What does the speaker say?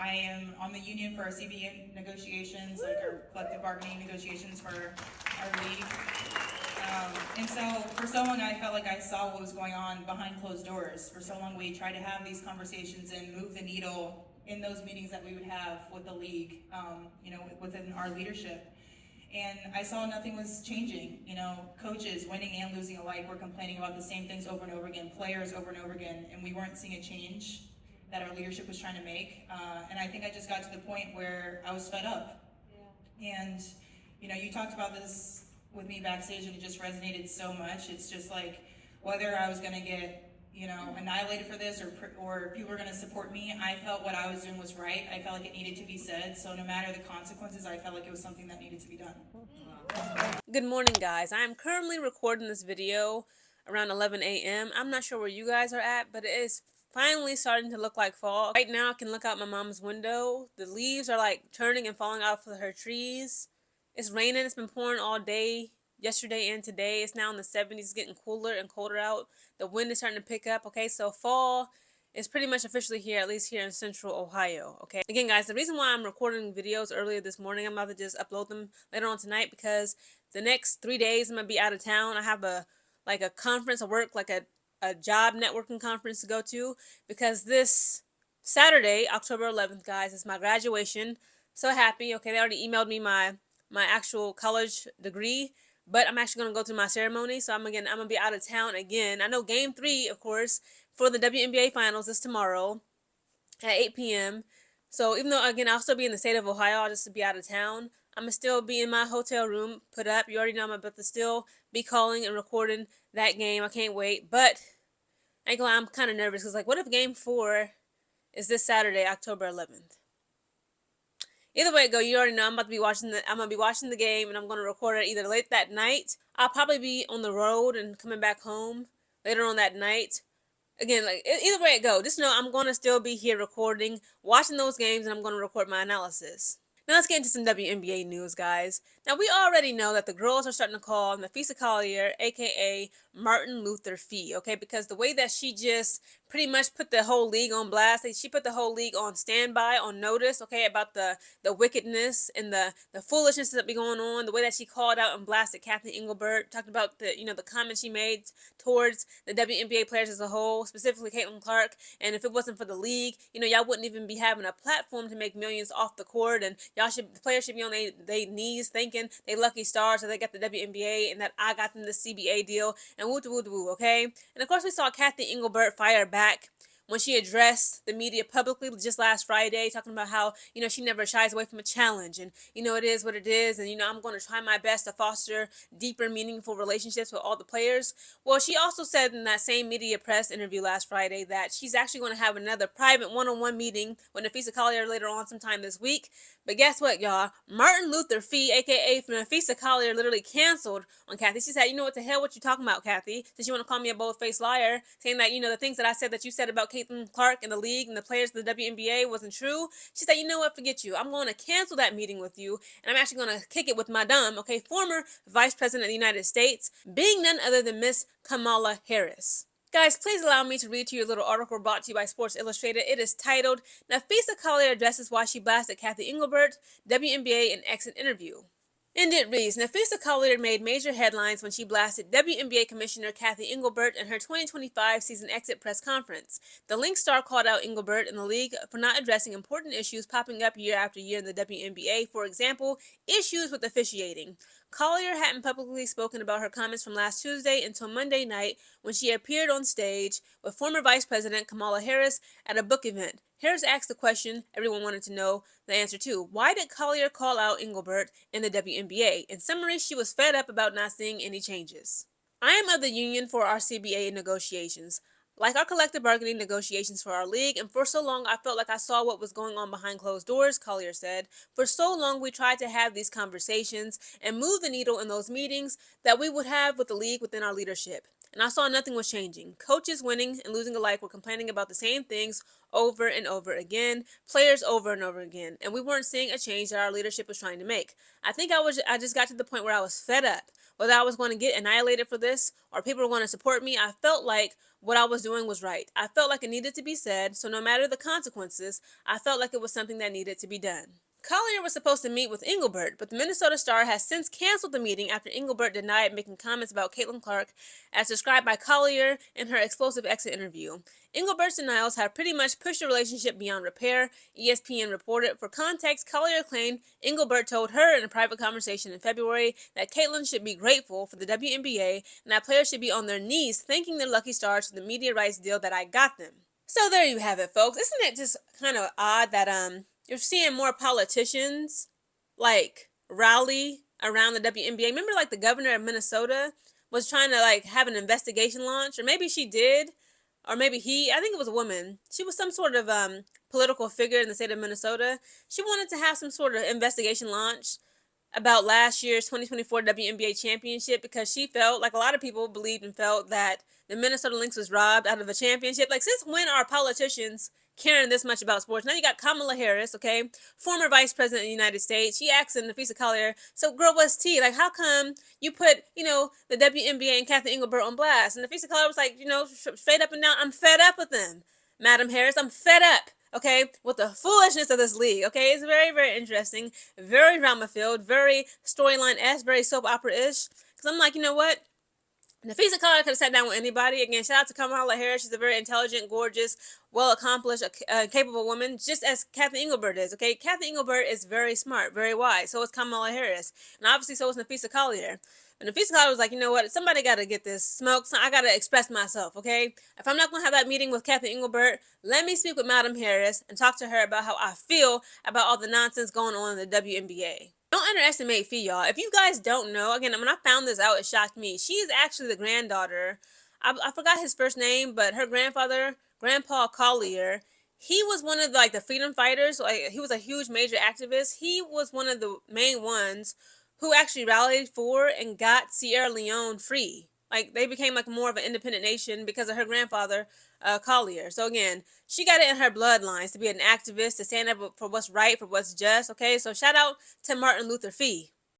I am on the union for our CBA negotiations, like our collective bargaining negotiations for our league. And so for so long, I felt like I saw what was going on behind closed doors. For so long, we tried to have these conversations and move the needle in those meetings that we would have with the league, within our leadership. And I saw nothing was changing. Coaches, winning and losing alike, were complaining about the same things over and over again, players over and over again, and we weren't seeing a change that our leadership was trying to make. And I think I just got to the point where I was fed up. Yeah. And, you talked about this with me backstage, and it just resonated so much. It's just like, whether I was going to get annihilated for this, or people were going to support me, I felt what I was doing was right. I felt like it needed to be said. So no matter the consequences, I felt like it was something that needed to be done. Good morning, guys. I am currently recording this video around 11 a.m. I'm not sure where you guys are at, but it is finally starting to look like fall. Right now, I can look out my mom's window. The leaves are like turning and falling off of her trees. It's raining. It's been pouring all day, yesterday and today. It's now in the 70s. It's getting cooler and colder out. The wind is starting to pick up. Okay, so fall is pretty much officially here, at least here in central Ohio. Okay, again, guys, the reason why I'm recording videos earlier this morning, I'm about to just upload them later on tonight, because the next 3 days I'm gonna be out of town. I have a conference of work, like a job networking conference to go to, because this Saturday, October 11th, guys, is my graduation. So happy. Okay, they already emailed me my actual college degree, but I'm actually gonna go to my ceremony. So I'm gonna be out of town again. I know Game 3, of course, for the WNBA Finals is tomorrow at 8 p.m. So even though, again, I'll still be in the state of Ohio, I'll just be out of town, I'm going to still be in my hotel room, put up. You already know I'm about to still be calling and recording that game. I can't wait. But I'm kind of nervous, because, what if Game 4 is this Saturday, October 11th? Either way it go, you already know I'm going to be watching the game, and I'm going to record it either late that night. I'll probably be on the road and coming back home later on that night. Again, either way it go, just know I'm going to still be here recording, watching those games, and I'm going to record my analysis. Now let's get into some WNBA news, guys. Now we already know that the girls are starting to call Napheesa Collier, aka Martin Luther Fee, okay? Because the way that she just pretty much put the whole league on blast, she put the whole league on standby, on notice, okay, about the wickedness and the foolishness that be going on. The way that she called out and blasted Cathy Englebert, talked about the comments she made towards the WNBA players as a whole, specifically Caitlin Clark. And if it wasn't for the league, y'all wouldn't even be having a platform to make millions off the court, and the players should be on their knees thinking they lucky stars that they got the WNBA and that I got them the CBA deal, and woo, okay? And of course we saw Cathy Englebert fire back when she addressed the media publicly just last Friday, talking about how, she never shies away from a challenge, and, it is what it is, and, I'm going to try my best to foster deeper, meaningful relationships with all the players. Well, she also said in that same media press interview last Friday that she's actually going to have another private one-on-one meeting with Napheesa Collier later on sometime this week. But guess what, y'all? Martin Luther Fee, aka Napheesa Collier, literally canceled on Cathy. She said, what the hell, what you talking about, Cathy? Since you want to call me a bold-faced liar, saying that, the things that I said that you said about Caitlin Clark and the league and the players of the WNBA wasn't true. She said, you know what, forget you. I'm going to cancel that meeting with you, and I'm actually going to kick it with Madame, okay, former Vice President of the United States, being none other than Miss Kamala Harris. Guys, please allow me to read to you a little article brought to you by Sports Illustrated. It is titled, Napheesa Collier addresses why she blasted Cathy Englebert, WNBA in exit interview. And it reads, Napheesa Collier made major headlines when she blasted WNBA Commissioner Cathy Englebert in her 2025 season exit press conference. The Link star called out Englebert and the league for not addressing important issues popping up year after year in the WNBA, for example, issues with officiating. Collier hadn't publicly spoken about her comments from last Tuesday until Monday night when she appeared on stage with former Vice President Kamala Harris at a book event. Harris asked the question everyone wanted to know the answer to. Why did Collier call out Englebert in the WNBA? In summary, she was fed up about not seeing any changes. I am of the union for our CBA negotiations. Like our collective bargaining negotiations for our league, and for so long I felt like I saw what was going on behind closed doors, Collier said. For so long we tried to have these conversations and move the needle in those meetings that we would have with the league within our leadership. And I saw nothing was changing. Coaches winning and losing alike were complaining about the same things over and over again, players over and over again, and we weren't seeing a change that our leadership was trying to make. I think I just got to the point where I was fed up. Whether I was going to get annihilated for this or people were going to support me, I felt like what I was doing was right. I felt like it needed to be said, so no matter the consequences, I felt like it was something that needed to be done. Collier was supposed to meet with Englebert, but the Minnesota Star has since canceled the meeting after Englebert denied making comments about Caitlin Clark, as described by Collier in her explosive exit interview. Englebert's denials have pretty much pushed the relationship beyond repair, ESPN reported. For context, Collier claimed Englebert told her in a private conversation in February that Caitlin should be grateful for the WNBA and that players should be on their knees thanking their lucky stars for the media rights deal that I got them. So there you have it, folks. Isn't it just kind of odd that you're seeing more politicians like rally around the WNBA? Remember, like, the governor of Minnesota was trying to like have an investigation launch, or maybe she did, or maybe he. I think it was a woman. She was some sort of political figure in the state of Minnesota. She wanted to have some sort of investigation launch about last year's 2024 WNBA championship because she felt, like a lot of people believed and felt, that the Minnesota Lynx was robbed out of a championship. Like, since when are politicians caring this much about sports? Now you got Kamala Harris, okay, former vice president of the United States. She asked Napheesa Collier, so girl, what's tea? Like, how come you put, the WNBA and Cathy Englebert on blast? And Napheesa Collier was like, straight up and down, I'm fed up with them, Madam Harris. I'm fed up, okay, with the foolishness of this league, okay? It's very, very interesting, very drama-filled, very storyline-esque, very soap opera-ish. Because I'm like, you know what? Napheesa Collier could have sat down with anybody. Again, shout out to Kamala Harris. She's a very intelligent, gorgeous, well-accomplished, capable woman, just as Cathy Englebert is, okay? Cathy Englebert is very smart, very wise. So is Kamala Harris. And obviously so is Napheesa Collier. And Napheesa Collier was like, you know what? Somebody got to get this smoke. So I got to express myself, okay? If I'm not going to have that meeting with Cathy Englebert, let me speak with Madam Harris and talk to her about how I feel about all the nonsense going on in the WNBA. Don't underestimate Fee, y'all. If you guys don't know, again, when I found this out, it shocked me. She is actually the granddaughter. I forgot his first name, but her grandfather, Grandpa Collier, he was one of the freedom fighters. Like, he was a huge major activist. He was one of the main ones who actually rallied for and got Sierra Leone free. Like, they became like more of an independent nation because of her grandfather, Collier. So again, she got it in her bloodlines to be an activist, to stand up for what's right, for what's just, okay? So shout out to Martin Luther Fee.